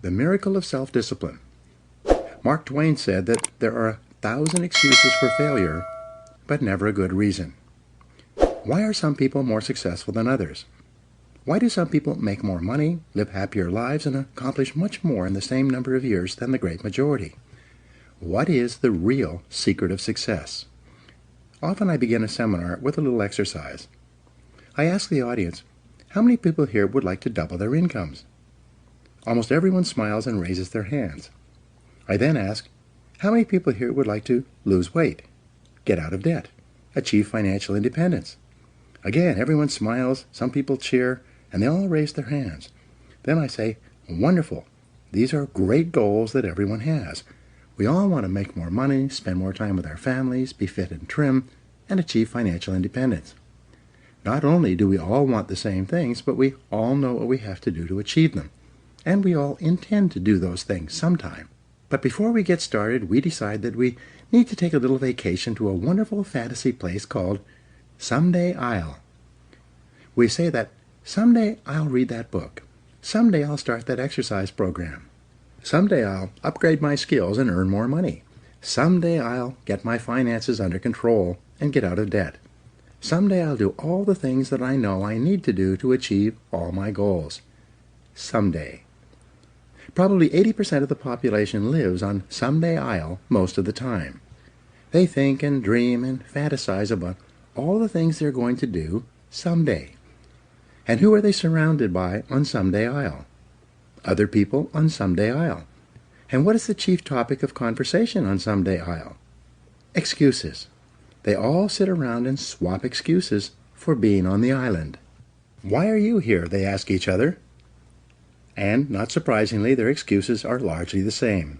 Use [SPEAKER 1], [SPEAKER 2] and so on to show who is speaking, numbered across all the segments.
[SPEAKER 1] The miracle of self-discipline. Mark Twain said that there are 1,000 excuses for failure, but never a good reason. Why are some people more successful than others? Why do some people make more money, live happier lives, and accomplish much more in the same number of years than the great majority? What is the real secret of success? Often I begin a seminar with a little exercise. I ask the audience, how many people here would like to double their incomes? Almost everyone smiles and raises their hands. I then ask, how many people here would like to lose weight, get out of debt, achieve financial independence? Again, everyone smiles, some people cheer, and they all raise their hands. Then I say, wonderful. These are great goals that everyone has. We all want to make more money, spend more time with our families, be fit and trim, and achieve financial independence. Not only do we all want the same things, but we all know what we have to do to achieve them. And we all intend to do those things sometime. But before we get started, we decide that we need to take a little vacation to a wonderful fantasy place called Someday I'll. We say that, someday I'll read that book. Someday I'll start that exercise program. Someday I'll upgrade my skills and earn more money. Someday I'll get my finances under control and get out of debt. Someday I'll do all the things that I know I need to do to achieve all my goals. Someday. Probably 80% of the population lives on someday I'll most of the time. They think and dream and fantasize about all the things they're going to do someday. And who are they surrounded by on someday I'll? Other people on someday I'll. And what is the chief topic of conversation on someday I'll? Excuses. They all sit around and swap excuses for being on the island. Why are you here? They ask each other. And, not surprisingly, their excuses are largely the same.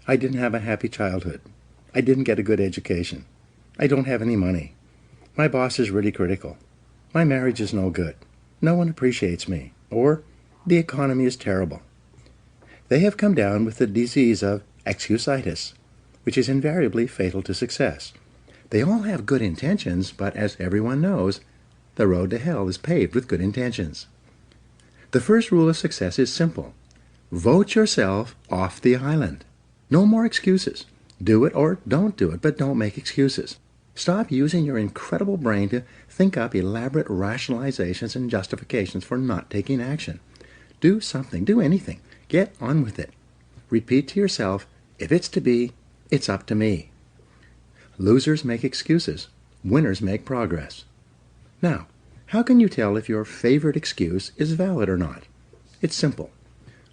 [SPEAKER 1] I didn't have a happy childhood. I didn't get a good education. I don't have any money. My boss is really critical. My marriage is no good. No one appreciates me. Or, the economy is terrible. They have come down with the disease of excusitis, which is invariably fatal to success. They all have good intentions, but as everyone knows, the road to hell is paved with good intentions. The first rule of success is simple. Vote yourself off the island. No more excuses. Do it or don't do it, but don't make excuses. Stop using your incredible brain to think up elaborate rationalizations and justifications for not taking action. Do something. Do anything. Get on with it. Repeat to yourself, if it's to be, it's up to me. Losers make excuses. Winners make progress. Now, how can you tell if your favorite excuse is valid or not? It's simple.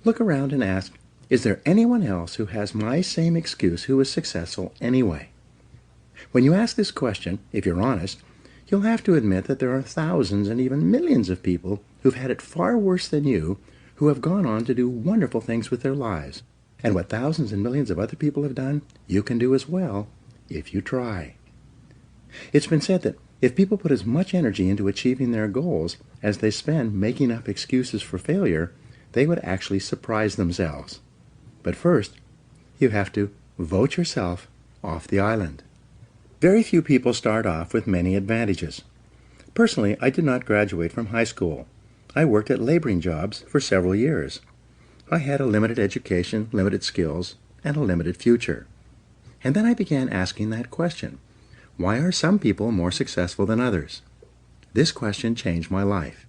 [SPEAKER 1] Look around and ask, is there anyone else who has my same excuse who is successful anyway? When you ask this question, if you're honest, you'll have to admit that there are thousands and even millions of people who've had it far worse than you, who have gone on to do wonderful things with their lives. And what thousands and millions of other people have done, you can do as well, if you try. It's been said that if people put as much energy into achieving their goals as they spend making up excuses for failure, they would actually surprise themselves. But first, you have to vote yourself off the island. Very few people start off with many advantages. Personally, I did not graduate from high school. I worked at laboring jobs for several years. I had a limited education, limited skills, and a limited future. And then I began asking that question. Why are some people more successful than others? This question changed my life.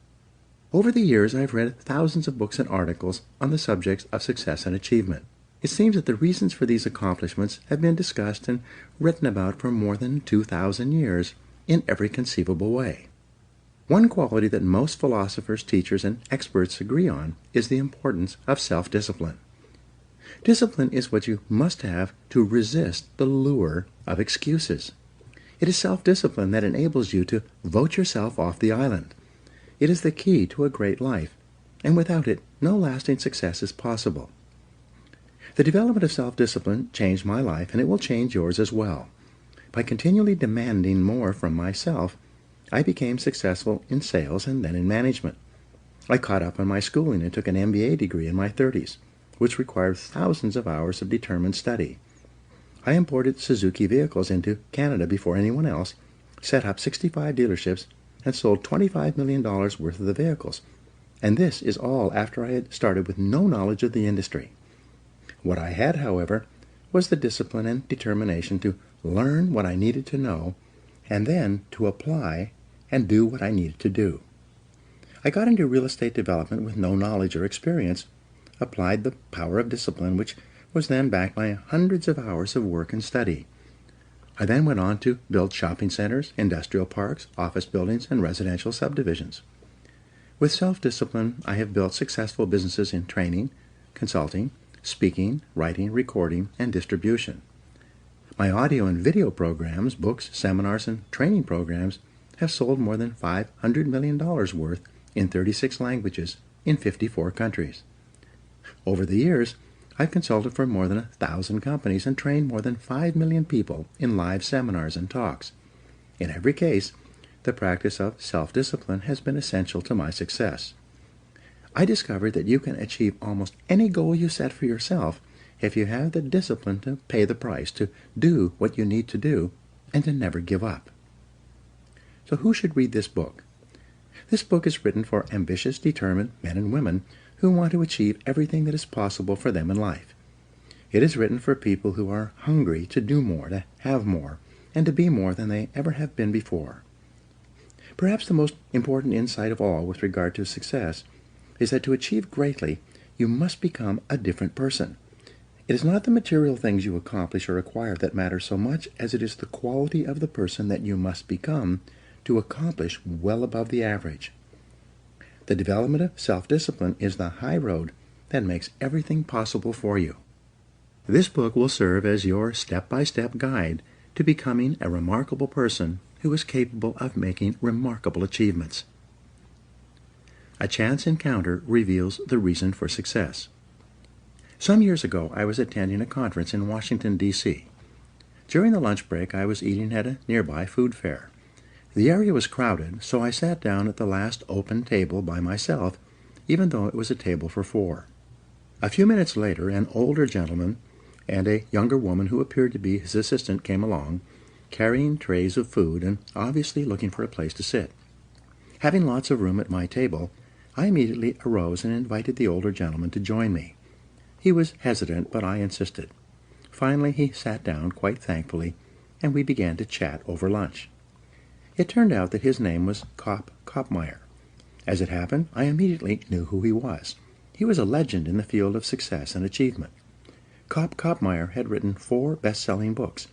[SPEAKER 1] Over the years, I've read thousands of books and articles on the subjects of success and achievement. It seems that the reasons for these accomplishments have been discussed and written about for more than 2,000 years in every conceivable way. One quality that most philosophers, teachers, and experts agree on is the importance of self-discipline. Discipline is what you must have to resist the lure of excuses. It is self-discipline that enables you to vote yourself off the island. It is the key to a great life, and without it, no lasting success is possible. The development of self-discipline changed my life, and it will change yours as well. By continually demanding more from myself, I became successful in sales and then in management. I caught up on my schooling and took an MBA degree in my 30s, which required thousands of hours of determined study. I imported Suzuki vehicles into Canada before anyone else, set up 65 dealerships, and sold $25 million worth of the vehicles. And this is all after I had started with no knowledge of the industry. What I had, however, was the discipline and determination to learn what I needed to know and then to apply and do what I needed to do. I got into real estate development with no knowledge or experience, applied the power of discipline, which was then backed by hundreds of hours of work and study. I then went on to build shopping centers, industrial parks, office buildings, and residential subdivisions. With self-discipline, I have built successful businesses in training, consulting, speaking, writing, recording, and distribution. My audio and video programs, books, seminars, and training programs have sold more than $500 million worth in 36 languages in 54 countries. Over the years, I've consulted for more than 1,000 companies and trained more than 5 million people in live seminars and talks. In every case, the practice of self-discipline has been essential to my success. I discovered that you can achieve almost any goal you set for yourself if you have the discipline to pay the price, to do what you need to do, and to never give up. So who should read this book? This book is written for ambitious, determined men and women who want to achieve everything that is possible for them in life. It is written for people who are hungry to do more, to have more, and to be more than they ever have been before. Perhaps the most important insight of all with regard to success is that to achieve greatly, you must become a different person. It is not the material things you accomplish or acquire that matter so much as it is the quality of the person that you must become to accomplish well above the average. The development of self-discipline is the high road that makes everything possible for you. This book will serve as your step-by-step guide to becoming a remarkable person who is capable of making remarkable achievements. A chance encounter reveals the reason for success. Some years ago, I was attending a conference in Washington, D.C. During the lunch break, I was eating at a nearby food fair. The area was crowded, so I sat down at the last open table by myself, even though it was a table for 4. A few minutes later, an older gentleman and a younger woman who appeared to be his assistant came along, carrying trays of food and obviously looking for a place to sit. Having lots of room at my table, I immediately arose and invited the older gentleman to join me. He was hesitant, but I insisted. Finally, he sat down quite thankfully, and we began to chat over lunch. It turned out that his name was Kopmeyer. As it happened, I immediately knew who he was. He was a legend in the field of success and achievement. Kopmeyer had written 4 best-selling books,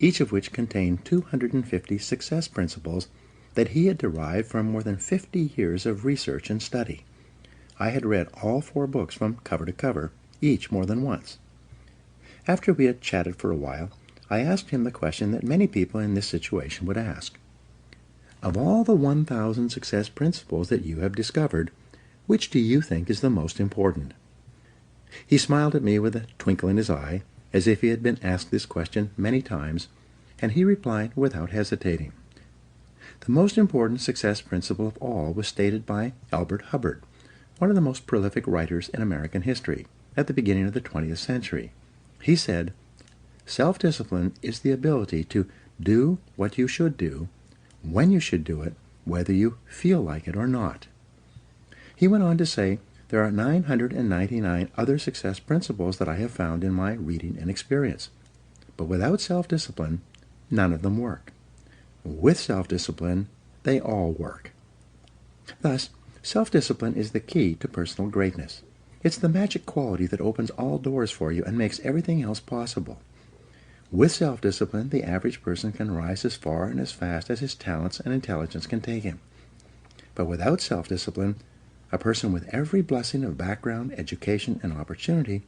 [SPEAKER 1] each of which contained 250 success principles that he had derived from more than 50 years of research and study. I had read all 4 books from cover to cover, each more than once. After we had chatted for a while, I asked him the question that many people in this situation would ask. Of all the 1,000 success principles that you have discovered, which do you think is the most important? He smiled at me with a twinkle in his eye, as if he had been asked this question many times, and he replied without hesitating. The most important success principle of all was stated by Albert Hubbard, one of the most prolific writers in American history, at the beginning of the 20th century. He said, "Self-discipline is the ability to do what you should do, when you should do it, whether you feel like it or not." He went on to say, "There are 999 other success principles that I have found in my reading and experience. But without self-discipline, none of them work. With self-discipline, they all work." Thus, self-discipline is the key to personal greatness. It's the magic quality that opens all doors for you and makes everything else possible. With self-discipline, the average person can rise as far and as fast as his talents and intelligence can take him. But without self-discipline, a person with every blessing of background, education, and opportunity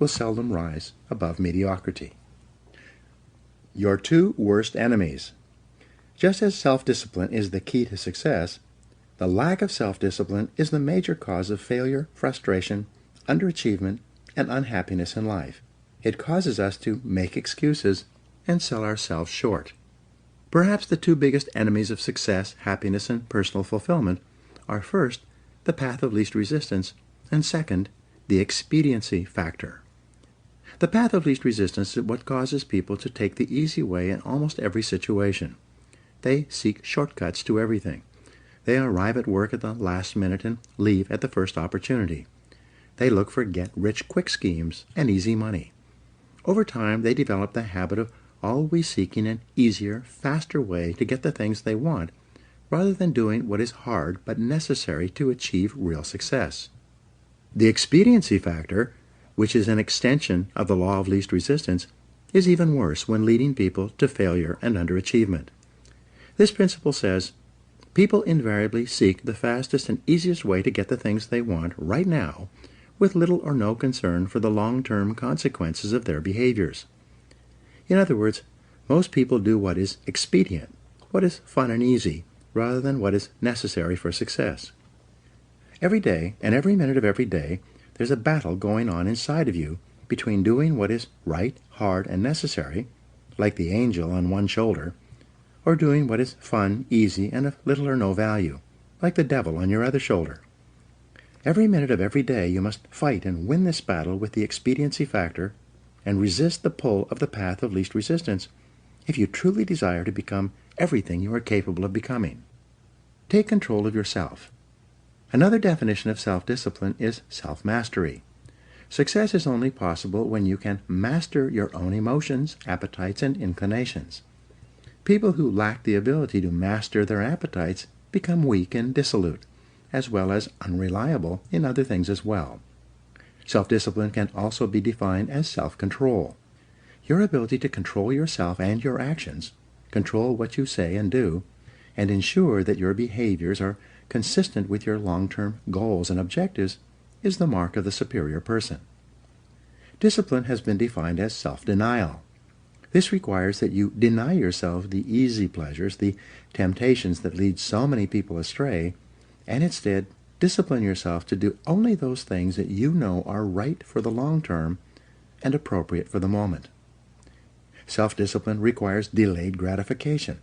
[SPEAKER 1] will seldom rise above mediocrity. Your 2 worst enemies. Just as self-discipline is the key to success, the lack of self-discipline is the major cause of failure, frustration, underachievement, and unhappiness in life. It causes us to make excuses and sell ourselves short. Perhaps the 2 biggest enemies of success, happiness, and personal fulfillment are first, the path of least resistance, and second, the expediency factor. The path of least resistance is what causes people to take the easy way in almost every situation. They seek shortcuts to everything. They arrive at work at the last minute and leave at the first opportunity. They look for get-rich-quick schemes and easy money. Over time, they develop the habit of always seeking an easier, faster way to get the things they want, rather than doing what is hard but necessary to achieve real success. The expediency factor, which is an extension of the law of least resistance, is even worse when leading people to failure and underachievement. This principle says, people invariably seek the fastest and easiest way to get the things they want right now, with little or no concern for the long-term consequences of their behaviors. In other words, most people do what is expedient, what is fun and easy, rather than what is necessary for success. Every day, and every minute of every day, there's a battle going on inside of you between doing what is right, hard, and necessary, like the angel on one shoulder, or doing what is fun, easy, and of little or no value, like the devil on your other shoulder. Every minute of every day you must fight and win this battle with the expediency factor and resist the pull of the path of least resistance if you truly desire to become everything you are capable of becoming. Take control of yourself. Another definition of self-discipline is self-mastery. Success is only possible when you can master your own emotions, appetites, and inclinations. People who lack the ability to master their appetites become weak and dissolute, as well as unreliable in other things as well. Self-discipline can also be defined as self-control. Your ability to control yourself and your actions, control what you say and do, and ensure that your behaviors are consistent with your long-term goals and objectives is the mark of the superior person. Discipline has been defined as self-denial. This requires that you deny yourself the easy pleasures, the temptations that lead so many people astray, and instead discipline yourself to do only those things that you know are right for the long term and appropriate for the moment. Self-discipline requires delayed gratification,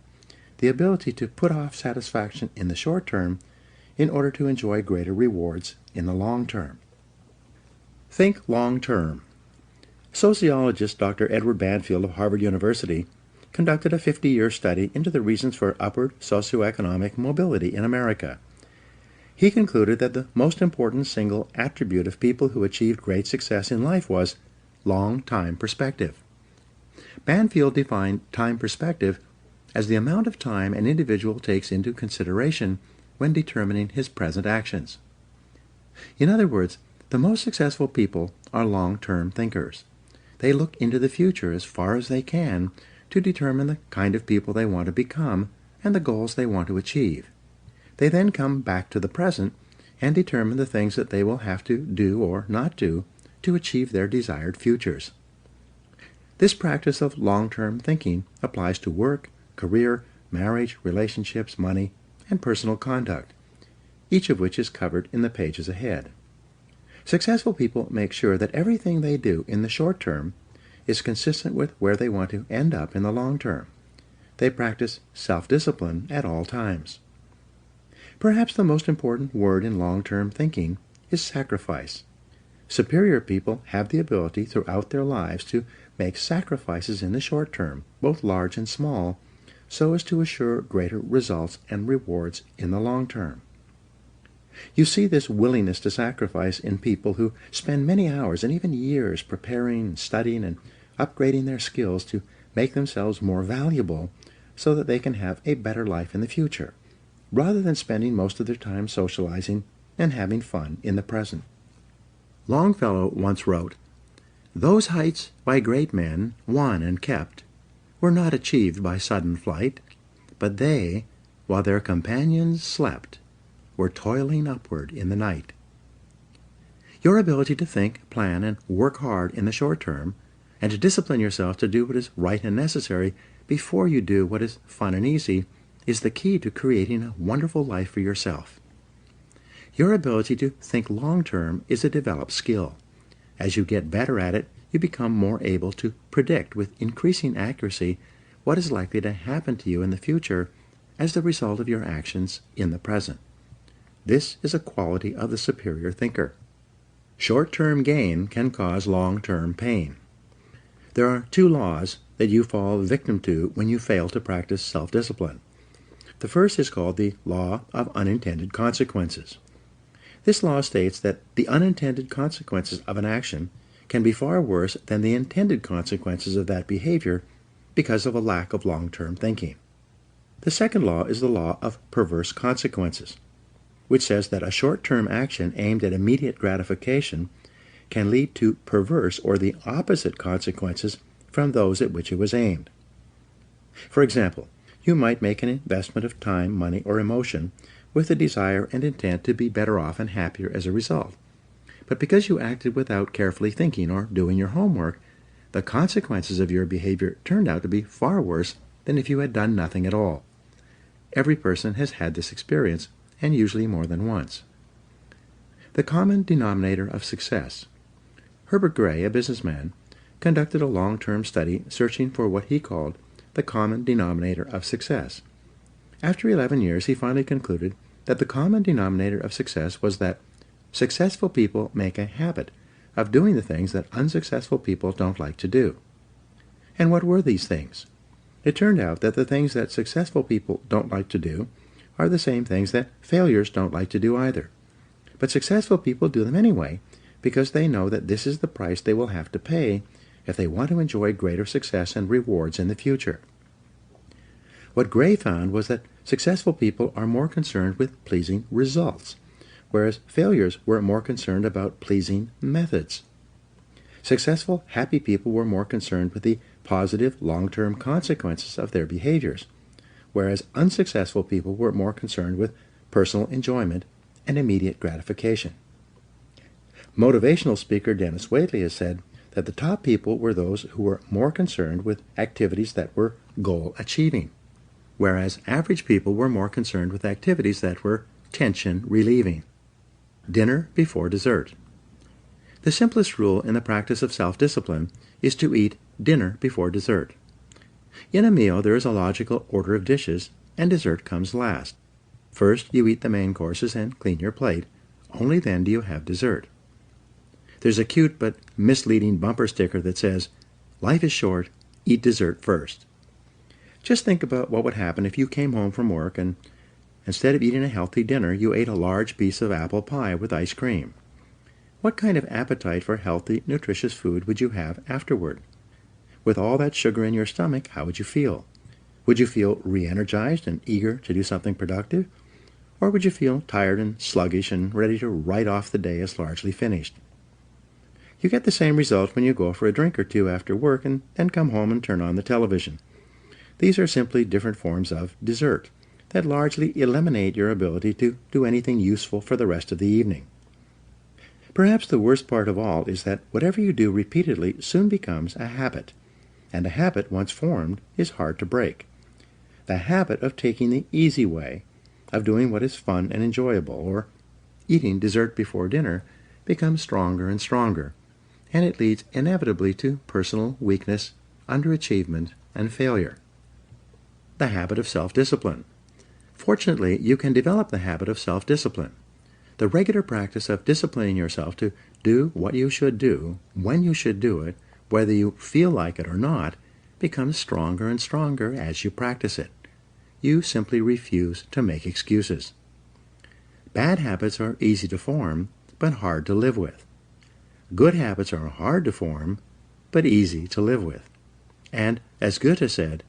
[SPEAKER 1] the ability to put off satisfaction in the short term in order to enjoy greater rewards in the long term. Think long term. Sociologist Dr. Edward Banfield of Harvard University conducted a 50-year study into the reasons for upward socioeconomic mobility in America. He concluded that the most important single attribute of people who achieved great success in life was long-time perspective. Banfield defined time perspective as the amount of time an individual takes into consideration when determining his present actions. In other words, the most successful people are long-term thinkers. They look into the future as far as they can to determine the kind of people they want to become and the goals they want to achieve. They then come back to the present and determine the things that they will have to do or not do to achieve their desired futures. This practice of long-term thinking applies to work, career, marriage, relationships, money, and personal conduct, each of which is covered in the pages ahead. Successful people make sure that everything they do in the short term is consistent with where they want to end up in the long term. They practice self-discipline at all times. Perhaps the most important word in long-term thinking is sacrifice. Superior people have the ability throughout their lives to make sacrifices in the short term, both large and small, so as to assure greater results and rewards in the long term. You see this willingness to sacrifice in people who spend many hours and even years preparing, studying, and upgrading their skills to make themselves more valuable so that they can have a better life in the future, rather than spending most of their time socializing and having fun in the present. Longfellow once wrote, "Those heights by great men won and kept were not achieved by sudden flight, but they, while their companions slept, were toiling upward in the night." Your ability to think, plan, and work hard in the short term, and to discipline yourself to do what is right and necessary before you do what is fun and easy, is the key to creating a wonderful life for yourself. Your ability to think long-term is a developed skill. As you get better at it, you become more able to predict with increasing accuracy what is likely to happen to you in the future as the result of your actions in the present. This is a quality of the superior thinker. Short-term gain can cause long-term pain. There are two laws that you fall victim to when you fail to practice self-discipline. The first is called the law of unintended consequences. This law states that the unintended consequences of an action can be far worse than the intended consequences of that behavior because of a lack of long-term thinking. The second law is the law of perverse consequences, which says that a short-term action aimed at immediate gratification can lead to perverse or the opposite consequences from those at which it was aimed. For example, you might make an investment of time, money, or emotion with the desire and intent to be better off and happier as a result. But because you acted without carefully thinking or doing your homework, the consequences of your behavior turned out to be far worse than if you had done nothing at all. Every person has had this experience, and usually more than once. The common denominator of success. Herbert Gray, a businessman, conducted a long-term study searching for what he called the common denominator of success. After 11 years, he finally concluded that the common denominator of success was that successful people make a habit of doing the things that unsuccessful people don't like to do. And what were these things? It turned out that the things that successful people don't like to do are the same things that failures don't like to do either. But successful people do them anyway because they know that this is the price they will have to pay if they want to enjoy greater success and rewards in the future. What Gray found was that successful people are more concerned with pleasing results, whereas failures were more concerned about pleasing methods. Successful, happy people were more concerned with the positive, long-term consequences of their behaviors, whereas unsuccessful people were more concerned with personal enjoyment and immediate gratification. Motivational speaker Dennis Waitley has said that the top people were those who were more concerned with activities that were goal-achieving, whereas average people were more concerned with activities that were tension-relieving. Dinner before dessert. The simplest rule in the practice of self-discipline is to eat dinner before dessert. In a meal, there is a logical order of dishes, and dessert comes last. First, you eat the main courses and clean your plate. Only then do you have dessert. There's a cute but misleading bumper sticker that says, "Life is short, eat dessert first." Just think about what would happen if you came home from work and instead of eating a healthy dinner, you ate a large piece of apple pie with ice cream. What kind of appetite for healthy, nutritious food would you have afterward? With all that sugar in your stomach, how would you feel? Would you feel re-energized and eager to do something productive? Or would you feel tired and sluggish and ready to write off the day as largely finished? You get the same result when you go for a drink or two after work and then come home and turn on the television. These are simply different forms of dessert that largely eliminate your ability to do anything useful for the rest of the evening. Perhaps the worst part of all is that whatever you do repeatedly soon becomes a habit, and a habit once formed is hard to break. The habit of taking the easy way, of doing what is fun and enjoyable, or eating dessert before dinner, becomes stronger and stronger, and it leads inevitably to personal weakness, underachievement, and failure. The habit of self-discipline. Fortunately, you can develop the habit of self-discipline. The regular practice of disciplining yourself to do what you should do, when you should do it, whether you feel like it or not, becomes stronger and stronger as you practice it. You simply refuse to make excuses. Bad habits are easy to form, but hard to live with. Good habits are hard to form, but easy to live with. And, as Goethe said,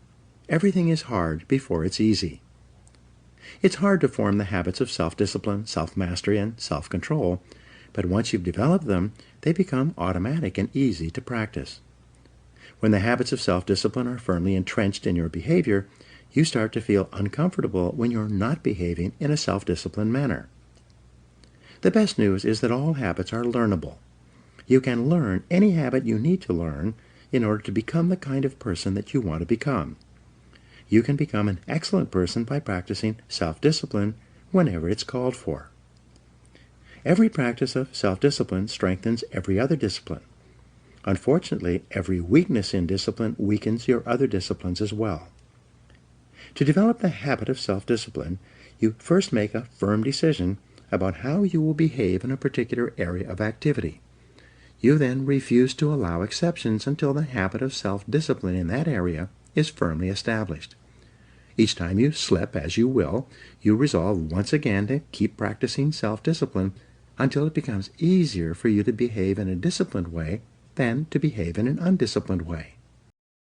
[SPEAKER 1] everything is hard before it's easy. It's hard to form the habits of self-discipline, self-mastery, and self-control, but once you've developed them, they become automatic and easy to practice. When the habits of self-discipline are firmly entrenched in your behavior, you start to feel uncomfortable when you're not behaving in a self-disciplined manner. The best news is that all habits are learnable. You can learn any habit you need to learn in order to become the kind of person that you want to become. You can become an excellent person by practicing self-discipline whenever it's called for. Every practice of self-discipline strengthens every other discipline. Unfortunately, every weakness in discipline weakens your other disciplines as well. To develop the habit of self-discipline, you first make a firm decision about how you will behave in a particular area of activity. You then refuse to allow exceptions until the habit of self-discipline in that area is firmly established. Each time you slip, as you will, you resolve once again to keep practicing self-discipline until it becomes easier for you to behave in a disciplined way than to behave in an undisciplined way.